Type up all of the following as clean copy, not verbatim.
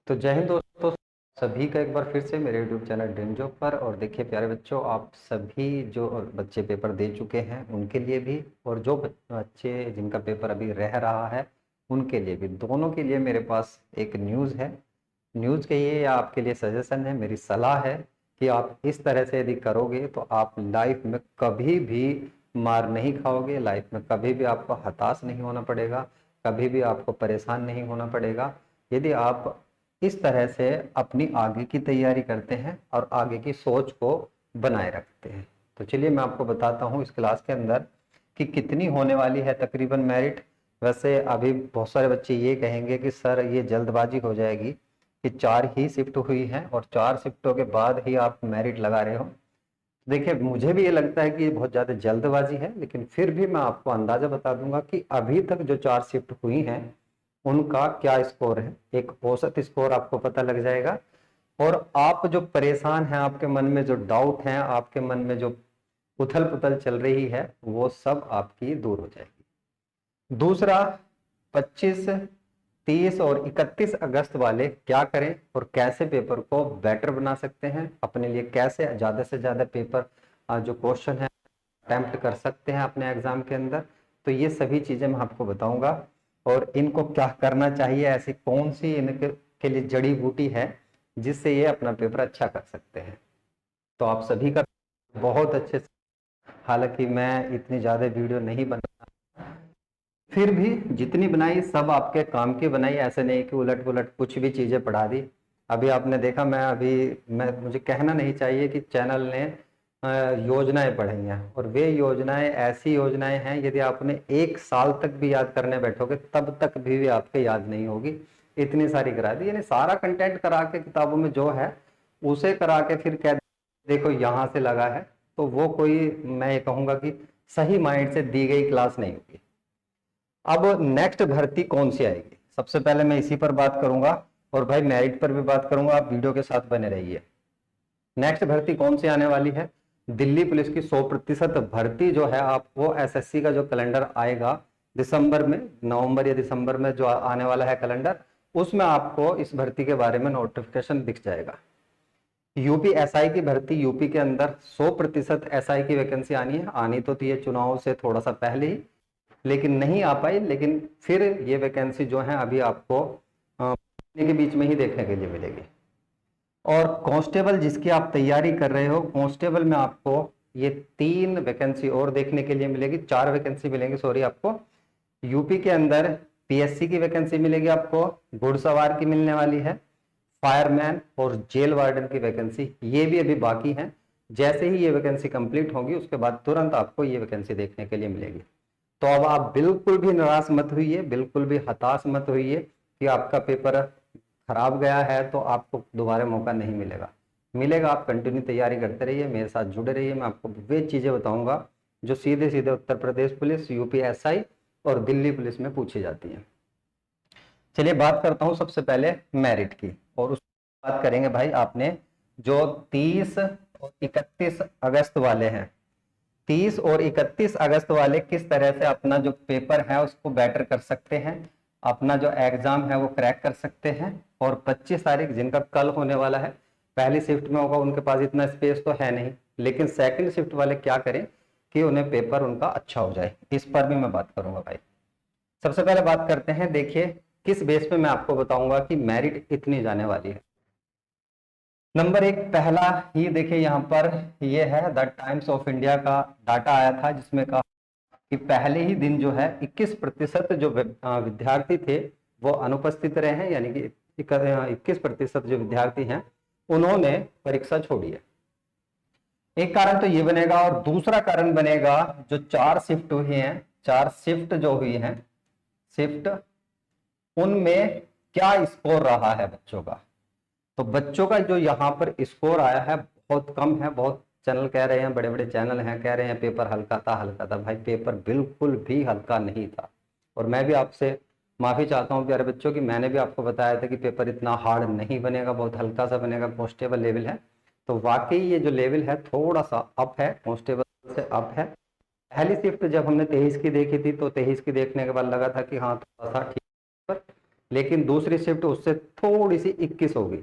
तो जय हिंद दोस्तों, सभी का एक बार फिर से मेरे YouTube चैनल ड्रीम जॉब पर। और देखिए प्यारे बच्चों, आप सभी जो बच्चे पेपर दे चुके हैं उनके लिए भी, और जो बच्चे जिनका पेपर अभी रह रहा है उनके लिए भी, दोनों के लिए मेरे पास एक न्यूज़ है। न्यूज़ कहिए या आपके लिए सजेशन है, मेरी सलाह है कि आप इस तरह से यदि करोगे तो आप लाइफ में कभी भी मार नहीं खाओगे, लाइफ में कभी भी आपको हताश नहीं होना पड़ेगा, कभी भी आपको परेशान नहीं होना पड़ेगा यदि आप इस तरह से अपनी आगे की तैयारी करते हैं और आगे की सोच को बनाए रखते हैं। तो चलिए मैं आपको बताता हूँ इस क्लास के अंदर कि कितनी होने वाली है तकरीबन मेरिट। वैसे अभी बहुत सारे बच्चे ये कहेंगे कि सर ये जल्दबाजी हो जाएगी कि 4 ही शिफ्ट हुई हैं और 4 शिफ्टों के बाद ही आप मेरिट लगा रहे हो। देखिए मुझे भी ये लगता है कि ये बहुत ज़्यादा जल्दबाजी है, लेकिन फिर भी मैं आपको अंदाजा बता दूंगा कि अभी तक जो 4 शिफ्ट हुई हैं उनका क्या स्कोर है। एक औसत स्कोर आपको पता लग जाएगा, और आप जो परेशान हैं, आपके मन में जो डाउट हैं, आपके मन में जो उथल पुथल चल रही है, वो सब आपकी दूर हो जाएगी। दूसरा, 25, 30 और 31 अगस्त वाले क्या करें और कैसे पेपर को बेटर बना सकते हैं, अपने लिए कैसे ज़्यादा से ज़्यादा पेपर जो क्वेश्चन है अटेम्प्ट कर सकते हैं अपने एग्जाम के अंदर। तो ये सभी चीज़ें मैं आपको बताऊंगा, और इनको क्या करना चाहिए, ऐसी कौन सी इनके के लिए जड़ी बूटी है जिससे ये अपना पेपर अच्छा कर सकते हैं। तो आप सभी का बहुत अच्छे से, हालांकि मैं इतनी ज़्यादा वीडियो नहीं बना, फिर भी जितनी बनाई सब आपके काम की बनाई, ऐसे नहीं कि उलट पुलट कुछ भी चीज़ें पढ़ा दी। अभी आपने देखा, मैं मुझे कहना नहीं चाहिए कि चैनल ने योजनाएं पढ़ाई हैं, और वे योजनाएं ऐसी योजनाएं हैं यदि आपने 1 साल तक भी याद करने बैठोगे तब तक भी आपके याद नहीं होगी, इतनी सारी करा दी। यानी सारा कंटेंट करा के किताबों में जो है उसे करा के फिर कह देखो यहाँ से लगा है, तो वो कोई, मैं ये कहूँगा कि सही माइंड से दी गई क्लास नहीं होगी। अब नेक्स्ट भर्ती कौन सी आएगी, सबसे पहले मैं इसी पर बात करूंगा, और भाई मेरिट पर भी बात करूंगा, आप वीडियो के साथ बने रहिए। नेक्स्ट भर्ती कौन सी आने वाली है? दिल्ली पुलिस की 100% भर्ती जो है, आपको एसएससी का जो कैलेंडर आएगा दिसंबर में, नवंबर या दिसंबर में जो आने वाला है कैलेंडर, उसमें आपको इस भर्ती के बारे में नोटिफिकेशन दिख जाएगा। यूपी एसआई की भर्ती, यूपी के अंदर 100% एसआई की वैकेंसी आनी है, आनी तो थी ये चुनाव से थोड़ा सा पहले ही, लेकिन नहीं आ पाई। लेकिन फिर ये वैकेंसी जो है अभी आपको के बीच में ही देखने के लिए मिलेगी। और कांस्टेबल जिसकी आप तैयारी कर रहे हो, कांस्टेबल में आपको ये 3 वैकेंसी और देखने के लिए मिलेगी, 4 वैकेंसी मिलेंगी सॉरी आपको। यूपी के अंदर पीएससी की वैकेंसी मिलेगी आपको, घुड़सवार की मिलने वाली है, फायरमैन और जेल वार्डन की वैकेंसी ये भी अभी बाकी है। जैसे ही ये वैकेंसी कंप्लीट होगी उसके बाद तुरंत आपको ये वैकेंसी देखने के लिए मिलेगी। तो अब आप बिल्कुल भी निराश मत होइए, बिल्कुल भी हताश मत होइए कि आपका पेपर खराब गया है तो आपको दोबारा मौका नहीं मिलेगा। मिलेगा, आप कंटिन्यू तैयारी करते रहिए, मेरे साथ जुड़े रहिए। मैं आपको वे चीज़ें बताऊंगा जो सीधे सीधे Uttar Pradesh police, UP SI और दिल्ली पुलिस में पूछी जाती हैं। चलिए बात करता हूं सबसे पहले मेरिट की, और उस बात करेंगे भाई आपने जो 30 और 31 अगस्त वाले हैं, 30 और 31 अगस्त वाले किस तरह से अपना जो पेपर है उसको बेटर कर सकते हैं, अपना जो एग्जाम है वो क्रैक कर सकते हैं। और 25 तारीख जिनका कल होने वाला है, पहली शिफ्ट में होगा, उनके पास इतना स्पेस तो है नहीं, लेकिन सेकंड शिफ्ट वाले क्या करें कि उन्हें पेपर उनका अच्छा हो जाए, इस पर भी मैं बात करूंगा भाई। सबसे पहले बात करते हैं, देखिए किस बेस पे मैं आपको बताऊंगा कि मेरिट इतनी जाने वाली है। नंबर एक, पहला ही देखिए यहाँ पर, ये है द टाइम्स ऑफ इंडिया का डाटा आया था जिसमें कहा कि पहले ही दिन जो है 21% जो विद्यार्थी थे वो अनुपस्थित रहे हैं, यानी कि 21% जो विद्यार्थी हैं उन्होंने परीक्षा छोड़ी है। एक कारण तो ये बनेगा, और दूसरा कारण बनेगा जो 4 शिफ्ट हुई हैं, 4 शिफ्ट जो हुई हैं, शिफ्ट उनमें क्या स्कोर रहा है बच्चों का। तो बच्चों का जो यहाँ पर स्कोर आया है बहुत कम है। बहुत चैनल कह रहे हैं, बड़े बड़े चैनल हैं, कह रहे हैं पेपर हल्का था, हल्का था। भाई पेपर बिल्कुल भी हल्का नहीं था, और मैं भी आपसे माफी चाहता हूँ प्यारे बच्चों की, मैंने भी आपको बताया था कि पेपर इतना हार्ड नहीं बनेगा, बहुत हल्का सा बनेगा, कॉन्स्टेबल लेवल है। तो वाकई ये जो लेवल है थोड़ा सा अप है, कॉन्स्टेबल से अप है। पहली शिफ्ट जब हमने 23 की देखी थी तो 23 की देखने के बाद लगा था कि हाँ थोड़ा सा ठीक, लेकिन दूसरी शिफ्ट उससे थोड़ी सी 21 होगी।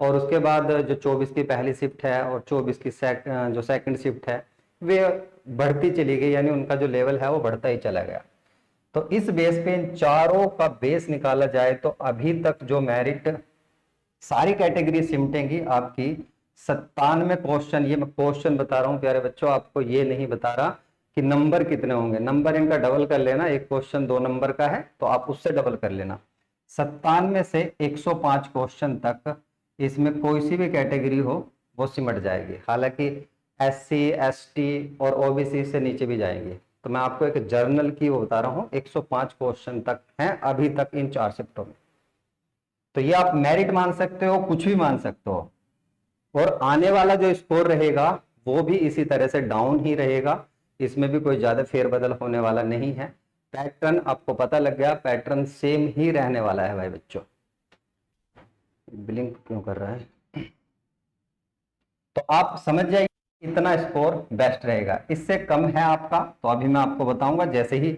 और उसके बाद जो 24 की पहली शिफ्ट है और 24 की जो सेकंड शिफ्ट है वे बढ़ती चली गई, यानी उनका जो लेवल है वो बढ़ता ही चला गया। तो इस बेस पे इन चारों का बेस निकाला जाए तो अभी तक जो मेरिट सारी कैटेगरी सिमटेंगी आपकी 97 क्वेश्चन। ये मैं क्वेश्चन बता रहा हूं प्यारे बच्चों, आपको ये नहीं बता रहा कि नंबर कितने होंगे। नंबर इनका डबल कर लेना, एक क्वेश्चन 2 नंबर का है तो आप उससे डबल कर लेना। 97 से 105 क्वेश्चन तक इसमें कोई सी भी कैटेगरी हो वो सिमट जाएगी। हालांकि SC ST और OBC से नीचे भी जाएंगे। तो मैं आपको एक जर्नल की वो बता रहा हूँ, 105 क्वेश्चन तक हैं अभी तक इन 4 शिफ्टों में। तो ये आप मेरिट मान सकते हो, कुछ भी मान सकते हो। और आने वाला जो स्कोर रहेगा वो भी इसी तरह से डाउन ही रहेगा, इसमें भी कोई ज्यादा फेरबदल होने वाला नहीं है। पैटर्न आपको पता लग गया, पैटर्न सेम ही रहने वाला है भाई बच्चों। ब्लिंक क्यों कर रहा है? तो आप समझ जाइए इतना स्कोर बेस्ट रहेगा। इससे कम है आपका तो अभी मैं आपको बताऊंगा, जैसे ही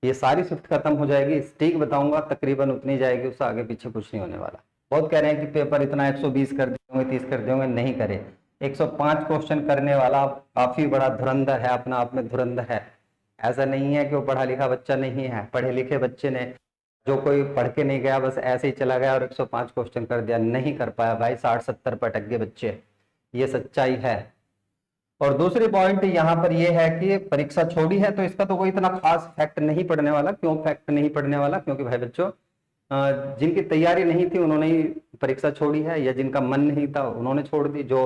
ये सारी शिफ्ट खत्म हो जाएगी स्टिक बताऊंगा, तकरीबन उतनी जाएगी, उससे आगे पीछे कुछ नहीं होने वाला। बहुत कह रहे हैं कि पेपर इतना 120 कर दिए होंगे, 30 कर दिए होंगे, नहीं करे। 105 क्वेश्चन करने वाला काफी बड़ा धुरंधर है, अपना आप में धुरंधर है। ऐसा नहीं है कि वो पढ़ा लिखा बच्चा नहीं है, पढ़े लिखे बच्चे ने, जो कोई पढ़ के नहीं गया बस ऐसे ही चला गया और 105 क्वेश्चन कर दिया, नहीं कर पाया भाई। 60-70 पर अटक गए बच्चे, ये सच्चाई है। और दूसरी पॉइंट यहाँ पर यह है कि परीक्षा छोड़ी है तो इसका तो कोई इतना खास फैक्ट नहीं पड़ने वाला। क्यों फैक्ट नहीं पड़ने वाला? क्योंकि भाई बच्चों जिनकी तैयारी नहीं थी उन्होंने ही परीक्षा छोड़ी है, या जिनका मन नहीं था उन्होंने छोड़ दी। जो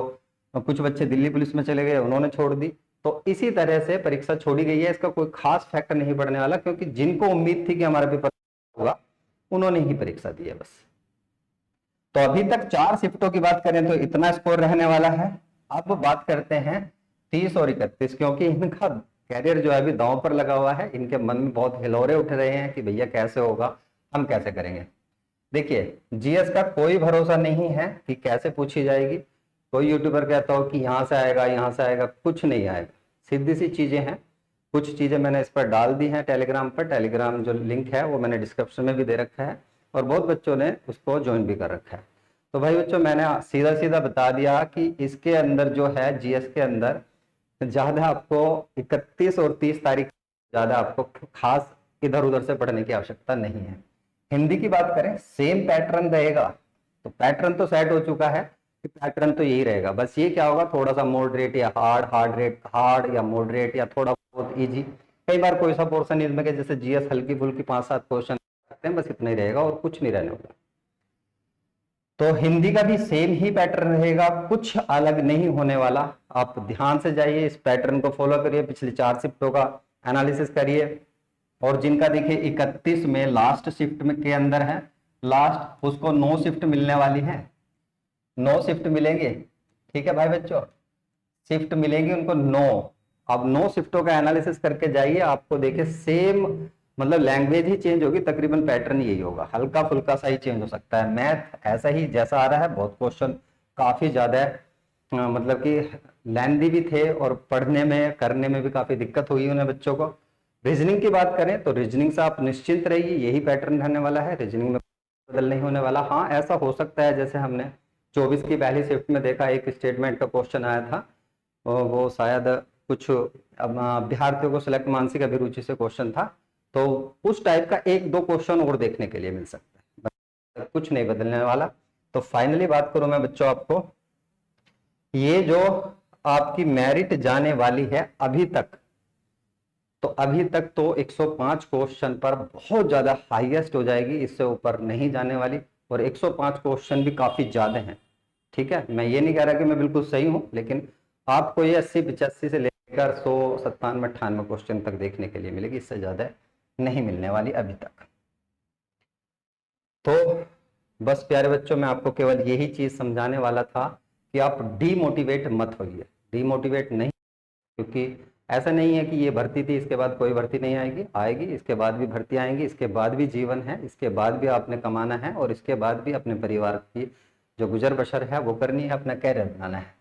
कुछ बच्चे दिल्ली पुलिस में चले गए उन्होंने छोड़ दी। तो इसी तरह से परीक्षा छोड़ी गई है, इसका कोई खास फैक्ट नहीं पड़ने वाला, क्योंकि जिनको उम्मीद थी कि हमारा पेपर होगा उन्होंने ही परीक्षा दी है बस। तो अभी तक 4 शिफ्टों की बात करें तो इतना स्कोर रहने वाला है। अब बात करते हैं 30 और 31, क्योंकि इनका कैरियर जो है अभी दांव पर लगा हुआ है। इनके मन में बहुत हिलोरे उठ रहे हैं कि भैया कैसे होगा, हम कैसे करेंगे। देखिए जीएस का कोई भरोसा नहीं है कि कैसे पूछी जाएगी। कोई यूट्यूबर कहता हो कि यहां से आएगा यहां से आएगा, कुछ नहीं आएगा। सीधी सी चीजें हैं। कुछ चीजें मैंने इस पर डाल दी हैं टेलीग्राम पर, टेलीग्राम जो लिंक है वो मैंने डिस्क्रिप्शन में भी दे रखा है और बहुत बच्चों ने उसको ज्वाइन भी कर रखा है। तो भाई बच्चों मैंने सीधा सीधा बता दिया कि इसके अंदर जो है जीएस के अंदर ज्यादा आपको 31 और 30 तारीख ज्यादा आपको खास इधर उधर से पढ़ने की आवश्यकता नहीं है। हिंदी की बात करें सेम पैटर्न रहेगा, तो पैटर्न तो सेट हो चुका है कि पैटर्न तो यही रहेगा। बस ये क्या होगा, थोड़ा सा मॉडरेट या हार्ड या मॉडरेट या थोड़ा बहुत इजी। कई बार कोई सा पोर्शन इसमें के जैसे जीएस हल्की फुल्की 5-7 क्वेश्चन करते हैं, बस इतना ही रहेगा और कुछ नहीं रहने वाला। तो हिंदी का भी सेम ही पैटर्न रहेगा, कुछ अलग नहीं होने वाला। आप ध्यान से जाइए, इस पैटर्न को फॉलो करिए, पिछली 4 शिफ्टों का एनालिसिस करिए। और जिनका देखिए 31 में लास्ट शिफ्ट में के अंदर है, लास्ट उसको 9 शिफ्ट मिलने वाली है, 9 शिफ्ट मिलेंगे। ठीक है भाई बच्चों, शिफ्ट मिलेंगी उनको 9। अब 9 शिफ्टों का एनालिसिस करके जाइए, आपको देखिए सेम मतलब लैंग्वेज ही चेंज होगी, तकरीबन पैटर्न यही होगा, हल्का फुल्का सा ही चेंज हो सकता है। मैथ ऐसा ही जैसा आ रहा है, बहुत क्वेश्चन काफी ज्यादा है, मतलब कि लेंदी भी थे और पढ़ने में करने में भी काफी दिक्कत हुई उन्हें बच्चों को। रीजनिंग की बात करें तो रीजनिंग से आप निश्चिंत रहिए, यही पैटर्न रहने वाला है, रीजनिंग में बदल नहीं होने वाला। हाँ ऐसा हो सकता है जैसे हमने 24 की पहली शिफ्ट में देखा, एक स्टेटमेंट का क्वेश्चन आया था, वो शायद कुछ अभ्यर्थियों को सिलेक्ट मानसिक अभिरुचि से क्वेश्चन था, तो उस टाइप का 1-2 क्वेश्चन और देखने के लिए मिल सकता है, कुछ नहीं बदलने वाला। तो फाइनली बात करूं मैं बच्चों आपको, ये जो आपकी मेरिट जाने वाली है अभी तक, तो अभी तक तो 105 क्वेश्चन पर बहुत ज्यादा हाईएस्ट हो जाएगी, इससे ऊपर नहीं जाने वाली। और 105 क्वेश्चन भी काफी ज्यादा हैं। ठीक है, मैं ये नहीं कह रहा कि मैं बिल्कुल सही हूं, लेकिन आपको ये 80-85 से लेकर 100, 97, 98 क्वेश्चन तक देखने के लिए मिलेगी, इससे ज्यादा नहीं मिलने वाली अभी तक। तो बस प्यारे बच्चों मैं आपको केवल यही चीज समझाने वाला था कि आप डीमोटिवेट मत होइए, डीमोटिवेट नहीं, क्योंकि ऐसा नहीं है कि ये भर्ती थी इसके बाद कोई भर्ती नहीं आएगी, आएगी, इसके बाद भी भर्ती आएंगी, इसके बाद भी जीवन है, इसके बाद भी आपने कमाना है और इसके बाद भी अपने परिवार की जो गुजर बसर है वो करनी है, अपना कैरियर बनाना है।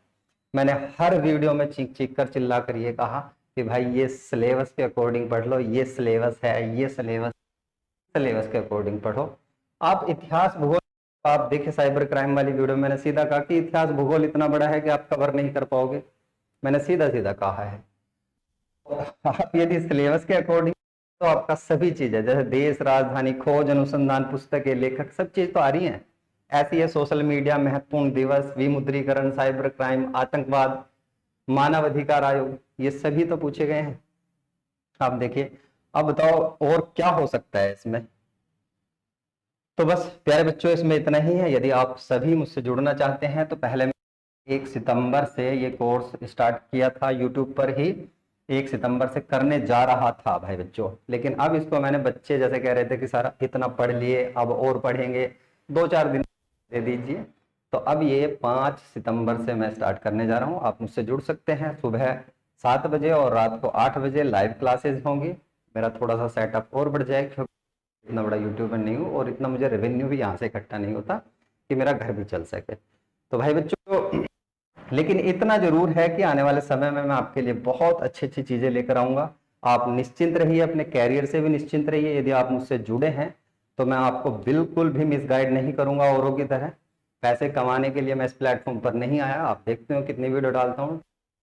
मैंने हर वीडियो में चीख चीख कर चिल्ला कर ये कहा कि भाई ये सिलेबस के अकॉर्डिंग पढ़ लो, ये सिलेबस है, ये सिलेबस के अकॉर्डिंग पढ़ो। आप इतिहास भूगोल, आप देखिए साइबर क्राइम वाली वीडियो मैंने सीधा कहा कि इतिहास भूगोल इतना बड़ा है कि आप कवर नहीं कर पाओगे, मैंने सीधा सीधा कहा है। आप यदि सिलेबस के अकॉर्डिंग, तो आपका सभी चीज है, जैसे देश, राजधानी, खोज, अनुसंधान, पुस्तकें, लेखक, सब चीज तो आ रही है। ऐसी है सोशल मीडिया, महत्वपूर्ण दिवस, विमुद्रीकरण, साइबर क्राइम, आतंकवाद, मानव अधिकार आयोग, ये सभी तो पूछे गए हैं। आप देखिए, अब बताओ और क्या हो सकता है इसमें। तो बस प्यारे बच्चों, इसमें इतना ही है। यदि आप सभी मुझसे जुड़ना चाहते हैं तो पहले 1 सितंबर से ये कोर्स स्टार्ट किया था यूट्यूब पर ही, 1 सितंबर से करने जा रहा था भाई बच्चों। लेकिन अब इसको मैंने, बच्चे जैसे कह रहे थे कि सर इतना पढ़ लिए अब और पढ़ेंगे, 2-4 दिन दे दीजिए। तो अब ये 5 सितंबर से मैं स्टार्ट करने जा रहा हूँ। आप मुझसे जुड़ सकते हैं। सुबह 7 बजे और रात को 8 बजे लाइव क्लासेस होंगी। मेरा थोड़ा सा सेटअप और बढ़ जाएगा, क्योंकि इतना बड़ा यूट्यूबर नहीं हूँ और इतना मुझे रेवेन्यू भी यहाँ से इकट्ठा नहीं होता कि मेरा घर भी चल सके। तो भाई बच्चों, लेकिन इतना जरूर है कि आने वाले समय में मैं आपके लिए बहुत अच्छी अच्छी चीजें लेकर आऊंगा। आप निश्चिंत रहिए, अपने कैरियर से भी निश्चिंत रहिए। यदि आप मुझसे जुड़े हैं तो मैं आपको बिल्कुल भी मिसगाइड नहीं करूंगा औरों की तरह। पैसे कमाने के लिए मैं इस प्लेटफॉर्म पर नहीं आया। आप देखते हो कितनी वीडियो डालता हूँ,